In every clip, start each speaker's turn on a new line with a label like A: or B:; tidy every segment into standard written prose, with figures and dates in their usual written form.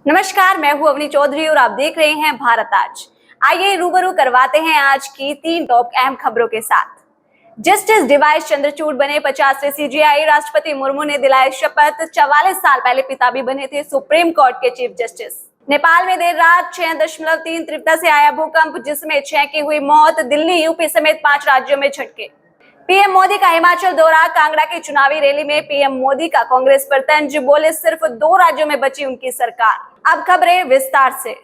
A: नमस्कार, मैं हूं अवनी चौधरी और आप देख रहे हैं भारत आज। आइए रूबरू करवाते हैं आज की 3 टॉप अहम खबरों के साथ। जस्टिस डीवाई चंद्रचूड़ बने 50वें सीजेआई। राष्ट्रपति मुर्मू ने दिलाए शपथ। 44 साल पहले पिता भी बने थे सुप्रीम कोर्ट के चीफ जस्टिस। नेपाल में देर रात 6.3 तीव्रता से आया भूकंप, जिसमें 6 की हुई मौत। दिल्ली, यूपी समेत 5 राज्यों में झटके। पीएम मोदी का हिमाचल दौरा। कांगड़ा की चुनावी रैली में पीएम मोदी का कांग्रेस पर तंज, बोले सिर्फ 2 राज्यों में बची उनकी सरकार। अब खबरें विस्तार से।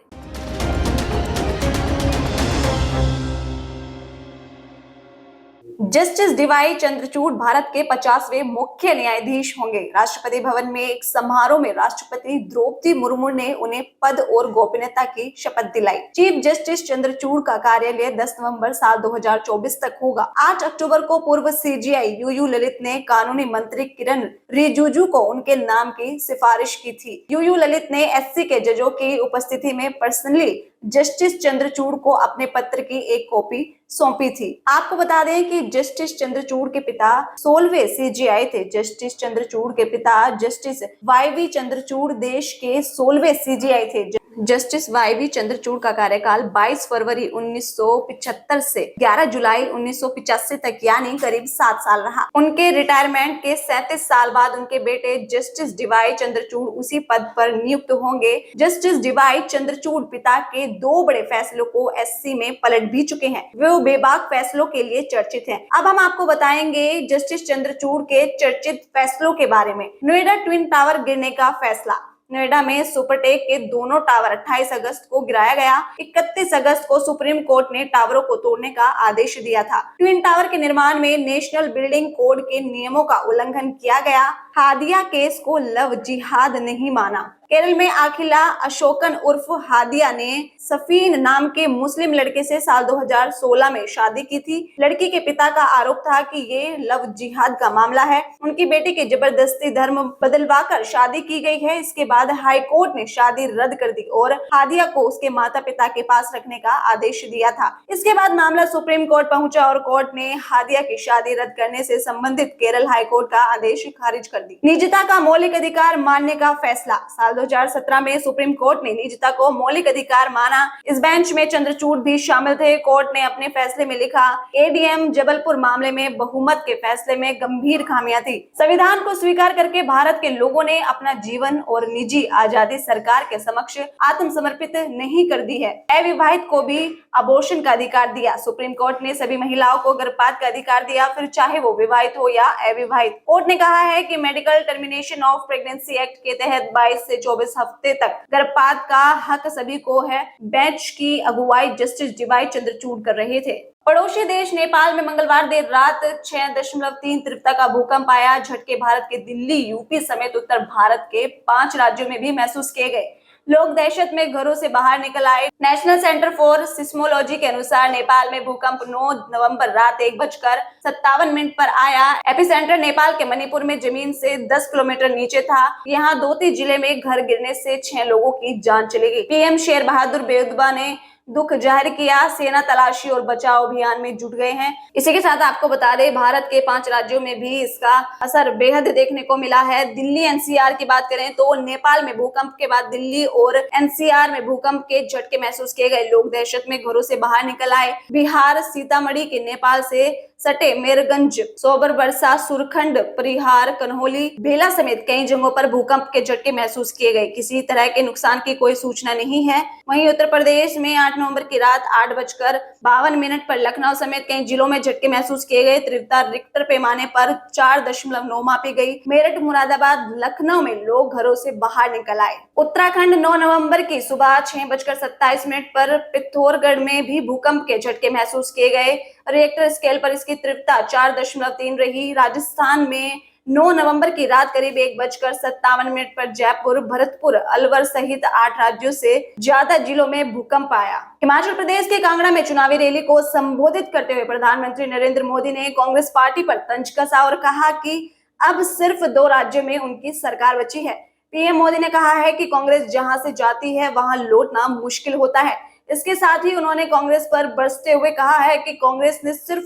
A: जस्टिस डीवाई चंद्रचूड़ भारत के 50वें मुख्य न्यायाधीश होंगे। राष्ट्रपति भवन में एक समारोह में राष्ट्रपति द्रौपदी मुर्मू ने उन्हें पद और गोपनीयता की शपथ दिलाई। चीफ जस्टिस चंद्रचूड़ का कार्यालय 10 नवंबर साल 2024 तक होगा। 8 अक्टूबर को पूर्व सीजेआई यूयू ललित ने कानूनी मंत्री किरण रिजिजू को उनके नाम की सिफारिश की थी। यूयू ललित ने एससी के जजों की उपस्थिति में पर्सनली जस्टिस चंद्रचूड़ को अपने पत्र की एक कॉपी सौंपी थी। आपको बता दें कि जस्टिस चंद्रचूड़ के पिता 16वें सीजेआई थे। जस्टिस चंद्रचूड़ के पिता जस्टिस वाईवी चंद्रचूड़ देश के 16वें सीजेआई थे। जस्टिस वाईवी चंद्रचूड़ का कार्यकाल 22 फरवरी 1975 से 11 जुलाई 1985 तक यानी करीब 7 साल रहा। उनके रिटायरमेंट के 37 साल बाद उनके बेटे जस्टिस डीवाई चंद्रचूड़ उसी पद पर नियुक्त होंगे। जस्टिस डीवाई चंद्रचूड़ पिता के 2 बड़े फैसलों को एससी में पलट भी चुके हैं। वे बेबाक फैसलों के लिए चर्चित हैं। अब हम आपको बताएंगे जस्टिस चंद्रचूड़ के चर्चित फैसलों के बारे में। नोएडा ट्विन टावर गिरने का फैसला। नोएडा में सुपरटेक के दोनों टावर 28 अगस्त को गिराया गया। 31 अगस्त को सुप्रीम कोर्ट ने टावरों को तोड़ने का आदेश दिया था। ट्विन टावर के निर्माण में नेशनल बिल्डिंग कोड के नियमों का उल्लंघन किया गया। हादिया केस को लव जिहाद नहीं माना। केरल में अखिला अशोकन उर्फ हादिया ने सफीन नाम के मुस्लिम लड़के से साल 2016 में शादी की थी। लड़की के पिता का आरोप था कि ये लव जिहाद का मामला है। उनकी बेटी की जबरदस्ती धर्म बदलवाकर शादी की गई है। इसके बाद हाई कोर्ट ने शादी रद्द कर दी और हादिया को उसके माता पिता के पास रखने का आदेश दिया था। इसके बाद मामला सुप्रीम कोर्ट पहुंचा और कोर्ट ने हादिया की शादी रद्द करने से संबंधित केरल हाई कोर्ट का आदेश खारिज कर दी। निजता का मौलिक अधिकार मानने का फैसला। साल 2017 में सुप्रीम कोर्ट ने निजता को मौलिक अधिकार माना। इस बेंच में चंद्रचूड़ भी शामिल थे। कोर्ट ने अपने फैसले में लिखा, एडीएम जबलपुर मामले में बहुमत के फैसले में गंभीर खामियां थी। संविधान को स्वीकार करके भारत के लोगों ने अपना जीवन और निजी आजादी सरकार के समक्ष आत्मसमर्पित नहीं कर दी है। अविवाहित को भी अबॉर्शन का अधिकार दिया। सुप्रीम कोर्ट ने सभी महिलाओं को गर्भपात का अधिकार दिया, फिर चाहे वो विवाहित हो या अविवाहित। कोर्ट ने कहा है कि medical termination of pregnancy act के तहत 22 से 24 हफ्ते तक गर्भपात का हक सभी को है। बेंच की अगुवाई जस्टिस डीवाई चंद्रचूड़ कर रहे थे। पड़ोसी देश नेपाल में मंगलवार देर रात 6.3 तीव्रता का भूकंप आया। झटके भारत के दिल्ली, यूपी समेत उत्तर भारत के 5 राज्यों में भी महसूस किए गए। लोग दहशत में घरों से बाहर निकल आए। नेशनल सेंटर फॉर सिस्मोलॉजी के अनुसार नेपाल में भूकंप 9 नवंबर रात 1:57 पर आया। एपिसेंटर नेपाल के मणिपुर में जमीन से 10 किलोमीटर नीचे था। यहाँ दोती जिले में घर गिरने से 6 लोगों की जान चली गई। पीएम शेर बहादुर बेउदबा ने दुख जाहिर किया। सेना तलाशी और बचाव अभियान में जुट गए हैं। इसी के साथ आपको बता दें, भारत के 5 राज्यों में भी इसका असर बेहद देखने को मिला है। दिल्ली एनसीआर की बात करें तो नेपाल में भूकंप के बाद दिल्ली और एनसीआर में भूकंप के झटके महसूस किए गए। लोग दहशत में घरों से बाहर निकल आए। बिहार, सीतामढ़ी के नेपाल से सटे मेरगंज, सोबर, बरसा, सुरखंड, परिहार, कन्हौली, भेला समेत कई जगहों पर भूकंप के झटके महसूस किए गए। किसी तरह के नुकसान की कोई सूचना नहीं है। वहीं उत्तर प्रदेश में 8 नवंबर की रात 8:52 पर लखनऊ समेत कई जिलों में झटके महसूस किए गए। तीव्रता रिक्टर पैमाने पर 4.9 मापी गई। मेरठ, मुरादाबाद, लखनऊ में लोग घरों से बाहर निकल आए। उत्तराखंड 9 नवंबर की सुबह 6:27 पर पिथौरागढ़ में भी भूकंप के झटके महसूस किए गए। रिएक्टर स्केल पर इसकी तीव्रता 4.3 रही। राजस्थान में 9 नवंबर की रात करीब 1:57 पर जयपुर, भरतपुर, अलवर सहित 8 राज्यों से ज्यादा जिलों में भूकंप आया। हिमाचल प्रदेश के कांगड़ा में चुनावी रैली को संबोधित करते हुए प्रधानमंत्री नरेंद्र मोदी ने कांग्रेस पार्टी पर तंज कसा और कहा कि अब सिर्फ 2 राज्यों में उनकी सरकार बची है। पीएम मोदी ने कहा है कि कांग्रेस जहां से जाती है वहां लौटना मुश्किल होता है। इसके साथ ही उन्होंने कांग्रेस पर बरसते हुए कहा है कि कांग्रेस ने सिर्फ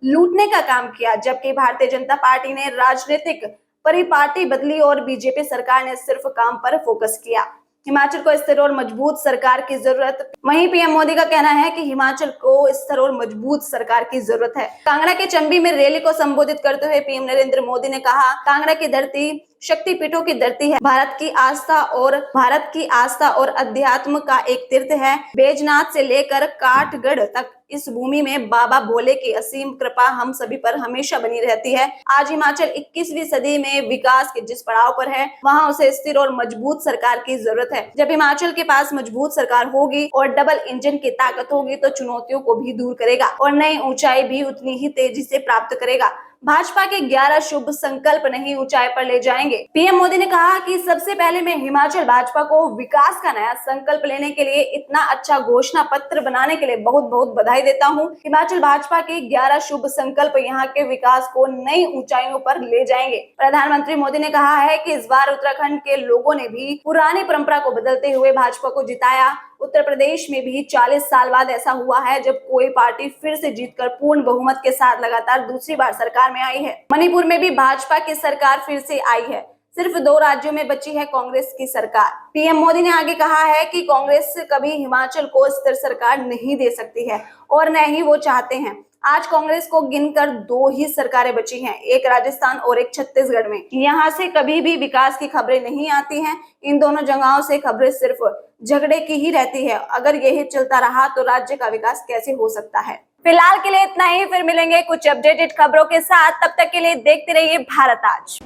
A: लूटने का काम किया, जबकि भारतीय जनता पार्टी ने राजनीतिक परिपाटी बदली और बीजेपी सरकार ने सिर्फ काम पर फोकस किया। हिमाचल को स्थिर और मजबूत सरकार की जरूरत। वहीं पीएम मोदी का कहना है कि हिमाचल को स्थिर और मजबूत सरकार की जरूरत है। कांगड़ा के चंबी में रैली को संबोधित करते हुए पीएम नरेंद्र मोदी ने कहा, कांगड़ा की धरती शक्तिपीठों की धरती है। भारत की आस्था और अध्यात्म का एक तीर्थ है। बैजनाथ से लेकर काठगढ़ तक इस भूमि में बाबा भोले की असीम कृपा हम सभी पर हमेशा बनी रहती है। आज हिमाचल 21वीं सदी में विकास के जिस पड़ाव पर है, वहाँ उसे स्थिर और मजबूत सरकार की जरूरत है। जब हिमाचल के पास मजबूत सरकार होगी और डबल इंजन की ताकत होगी तो चुनौतियों को भी दूर करेगा और नई ऊंचाई भी उतनी ही तेजी से प्राप्त करेगा। भाजपा के 11 शुभ संकल्प नहीं ऊंचाई पर ले जाएंगे। पीएम मोदी ने कहा कि सबसे पहले मैं हिमाचल भाजपा को विकास का नया संकल्प लेने के लिए, इतना अच्छा घोषणा पत्र बनाने के लिए बहुत बहुत बधाई देता हूं। हिमाचल भाजपा के 11 शुभ संकल्प यहां के विकास को नई ऊंचाइयों पर ले जाएंगे। प्रधानमंत्री मोदी ने कहा है कि इस बार उत्तराखंड के लोगों ने भी पुरानी परंपरा को बदलते हुए भाजपा को जिताया। उत्तर प्रदेश में भी 40 साल बाद ऐसा हुआ है जब कोई पार्टी फिर से जीतकर पूर्ण बहुमत के साथ लगातार दूसरी बार सरकार में आई है। मणिपुर में भी भाजपा की सरकार फिर से आई है। सिर्फ 2 राज्यों में बची है कांग्रेस की सरकार। पीएम मोदी ने आगे कहा है कि कांग्रेस कभी हिमाचल को स्थिर सरकार नहीं दे सकती है और न ही वो चाहते हैं। आज कांग्रेस को गिनकर 2 ही सरकारें बची हैं, एक राजस्थान और एक छत्तीसगढ़ में। यहाँ से कभी भी विकास की खबरें नहीं आती हैं। इन दोनों जगहों से खबरें सिर्फ झगड़े की ही रहती है। अगर यही चलता रहा तो राज्य का विकास कैसे हो सकता है। फिलहाल के लिए इतना ही, फिर मिलेंगे कुछ अपडेटेड खबरों के साथ। तब तक के लिए देखते रहिए भारत आज।